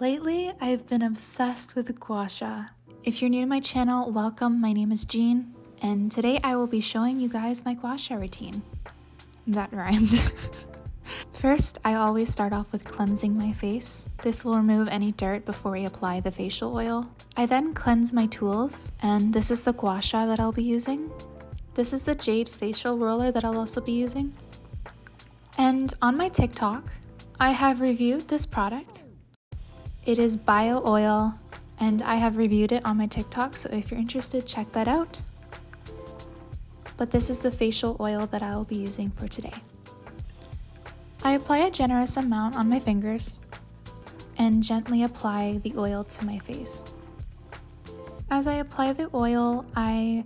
Lately, I've been obsessed with Gua Sha. If you're new to my channel, welcome. My name is Jean, and today I will be showing you guys my Qua Sha routine. That rhymed. First, I always start off with cleansing my face. This will remove any dirt before we apply the facial oil. I then cleanse my tools, and this is the Gua Sha that I'll be using. This is the jade facial roller that I'll also be using. And on my TikTok, I have reviewed this product. It is bio oil, and I have reviewed it on my TikTok, so if you're interested, check that out. But this is the facial oil that I will be using for today. I apply a generous amount on my fingers and gently apply the oil to my face. As I apply the oil, I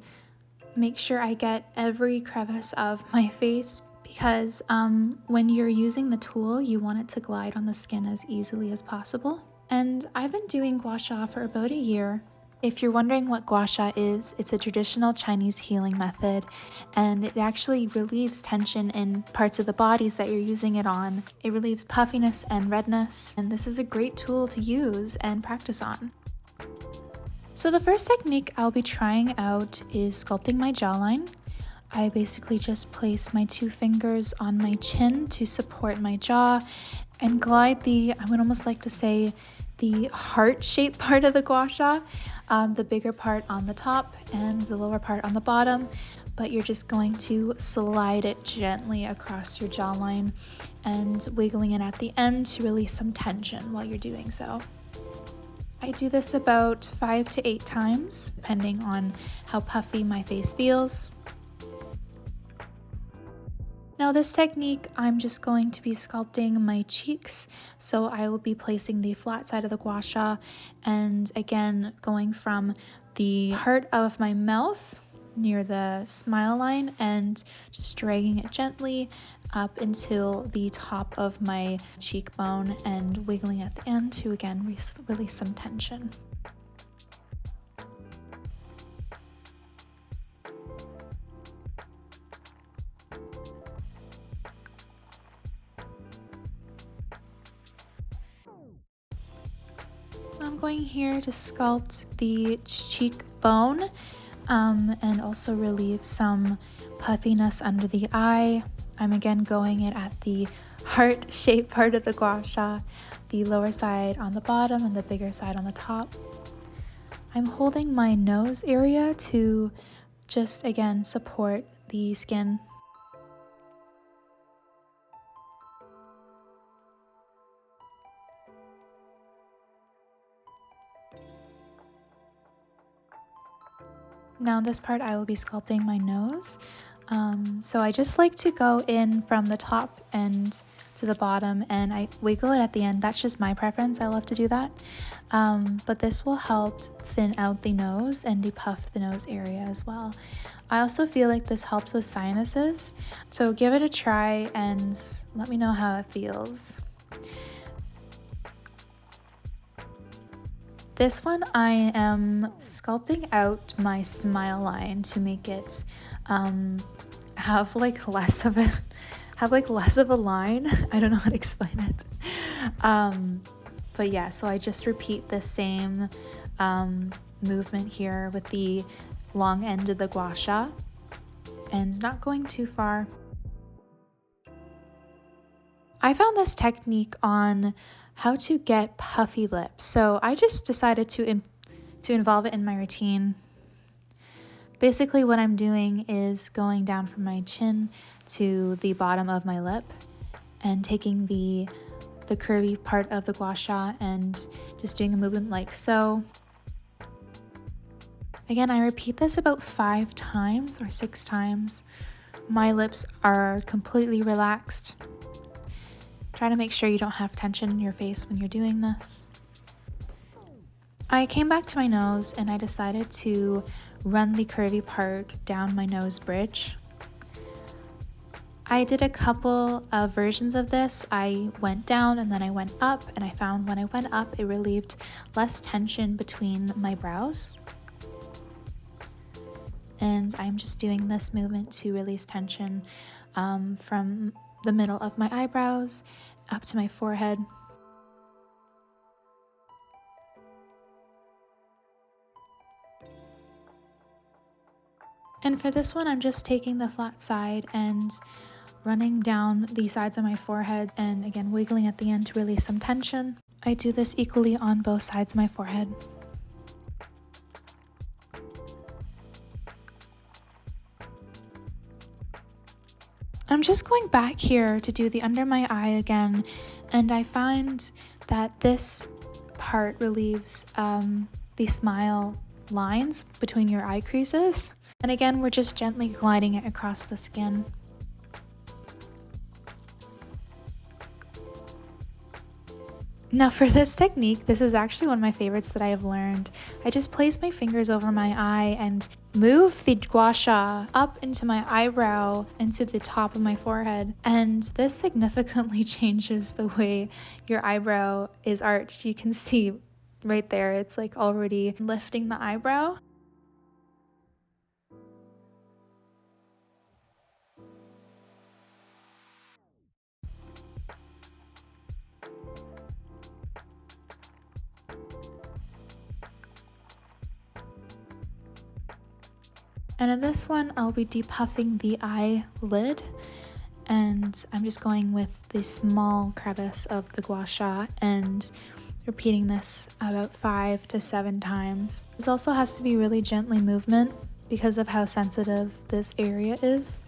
make sure I get every crevice of my face because when you're using the tool, you want it to glide on the skin as easily as possible. And I've been doing Gua Sha for about a year. If you're wondering what Gua Sha is, it's a traditional Chinese healing method, and it actually relieves tension in parts of the bodies that you're using it on. It relieves puffiness and redness, and this is a great tool to use and practice on. So the first technique I'll be trying out is sculpting my jawline. I basically just place my 2 fingers on my chin to support my jaw and glide I would almost like to say, the heart-shaped part of the Gua Sha, the bigger part on the top and the lower part on the bottom, but you're just going to slide it gently across your jawline and wiggling it at the end to release some tension while you're doing so. I do this about 5 to 8 times, depending on how puffy my face feels. Now this technique, I'm just going to be sculpting my cheeks, so I will be placing the flat side of the Gua Sha and again going from the heart of my mouth near the smile line and just dragging it gently up until the top of my cheekbone and wiggling at the end to again release some tension. I'm going here to sculpt the cheekbone and also relieve some puffiness under the eye. I'm again going it at the heart-shaped part of the Gua Sha, the lower side on the bottom and the bigger side on the top. I'm holding my nose area to just again support the skin. Now this part I will be sculpting my nose. So I just like to go in from the top and to the bottom and I wiggle it at the end. That's just my preference. I love to do that. But this will help thin out the nose and depuff the nose area as well. I also feel like this helps with sinuses. So give it a try and let me know how it feels. This one I am sculpting out my smile line to make it have less of a line. I don't know how to explain it. But yeah, so I just repeat the same movement here with the long end of the Gua Sha and not going too far. I found this technique on how to get puffy lips, so I just decided to involve it in my routine. Basically what I'm doing is going down from my chin to the bottom of my lip and taking the curvy part of the Gua Sha and just doing a movement like so. Again, I repeat this about 5 times or 6 times. My lips are completely relaxed. Try to make sure you don't have tension in your face when you're doing this. I came back to my nose and I decided to run the curvy part down my nose bridge. I did a couple of versions of this. I went down and then I went up, and I found when I went up it relieved less tension between my brows. And I'm just doing this movement to release tension from the middle of my eyebrows up to my forehead. And for this one, I'm just taking the flat side and running down the sides of my forehead and again wiggling at the end to release some tension. I do this equally on both sides of my forehead. I'm just going back here to do the under my eye again, and I find that this part relieves the smile lines between your eye creases. And again, we're just gently gliding it across the skin. Now for this technique, this is actually one of my favorites that I have learned. I just place my fingers over my eye and move the Gua Sha up into my eyebrow into the top of my forehead. And this significantly changes the way your eyebrow is arched. You can see right there, it's like already lifting the eyebrow. And in this one, I'll be depuffing the eyelid, and I'm just going with the small crevice of the Gua Sha and repeating this about 5 to 7 times. This also has to be really gently movement because of how sensitive this area is.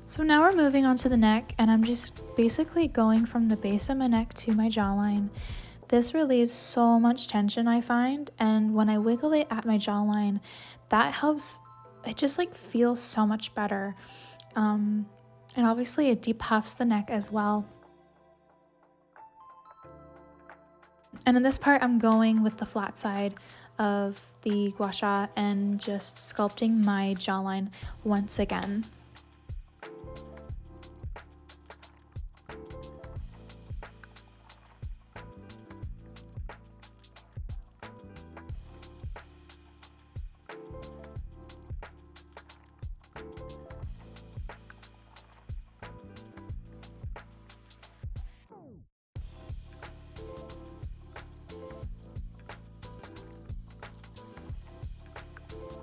So now we're moving on to the neck, and I'm just basically going from the base of my neck to my jawline. This relieves so much tension, I find, and when I wiggle it at my jawline, that helps. It just like feels so much better. And obviously it depuffs the neck as well. And in this part, I'm going with the flat side of the Gua Sha and just sculpting my jawline once again.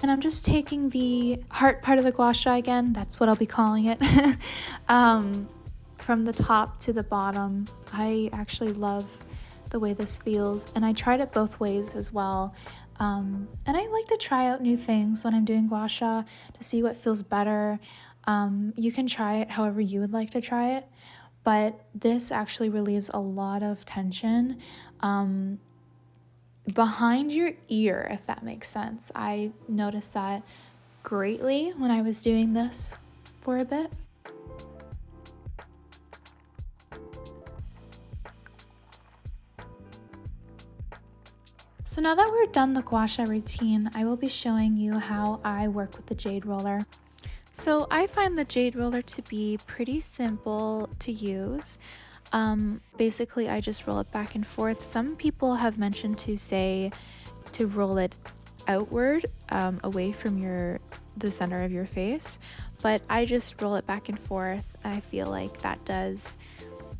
And I'm just taking the heart part of the Gua Sha again, that's what I'll be calling it, from the top to the bottom. I actually love the way this feels, and I tried it both ways as well. And I like to try out new things when I'm doing Gua Sha to see what feels better. You can try it however you would like to try it, but this actually relieves a lot of tension. Behind your ear, if that makes sense. I noticed that greatly when I was doing this for a bit. So now that we're done the Gua Sha routine, I will be showing you how I work with the jade roller. So I find the jade roller to be pretty simple to use. Basically, I just roll it back and forth. Some people have mentioned to say to roll it outward, away from the center of your face, but I just roll it back and forth. I feel like that does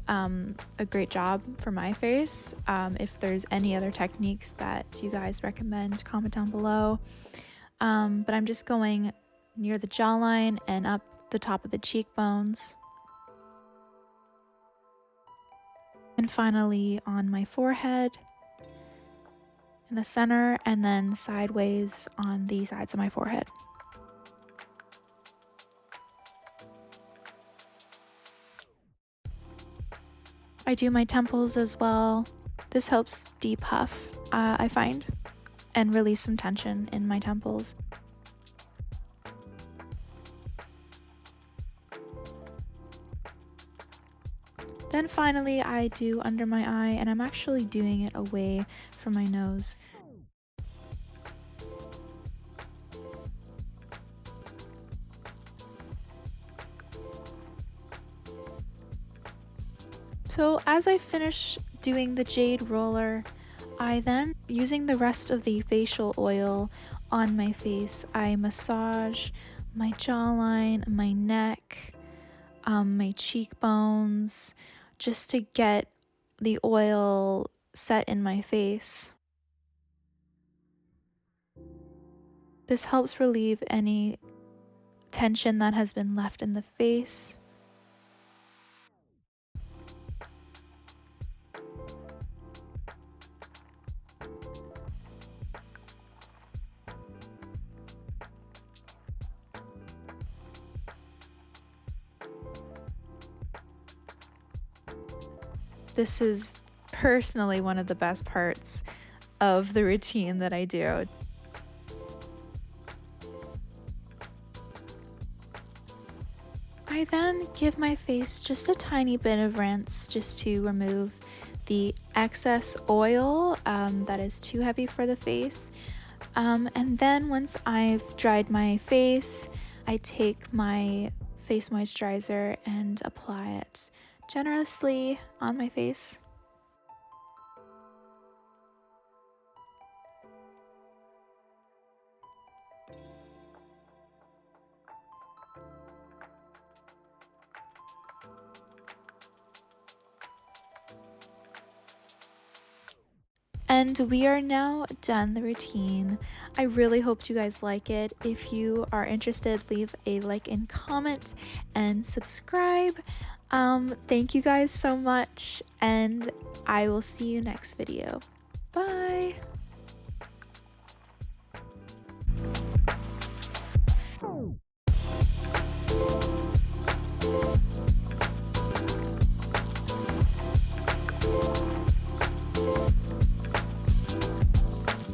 a great job for my face. If there's any other techniques that you guys recommend, comment down below. But I'm just going near the jawline and up the top of the cheekbones. And finally on my forehead, in the center, and then sideways on the sides of my forehead. I do my temples as well. This helps depuff, I find, and relieve some tension in my temples. Then finally I do under my eye, and I'm actually doing it away from my nose. So as I finish doing the jade roller, I then, using the rest of the facial oil on my face, I massage my jawline, my neck, my cheekbones, just to get the oil set in my face. This helps relieve any tension that has been left in the face. This is personally one of the best parts of the routine that I do. I then give my face just a tiny bit of rinse just to remove the excess oil that is too heavy for the face. And then once I've dried my face, I take my face moisturizer and apply it generously on my face. And we are now done the routine. I really hope you guys like it. If you are interested, leave a like and comment and subscribe. Thank you guys so much, and I will see you next video. Bye!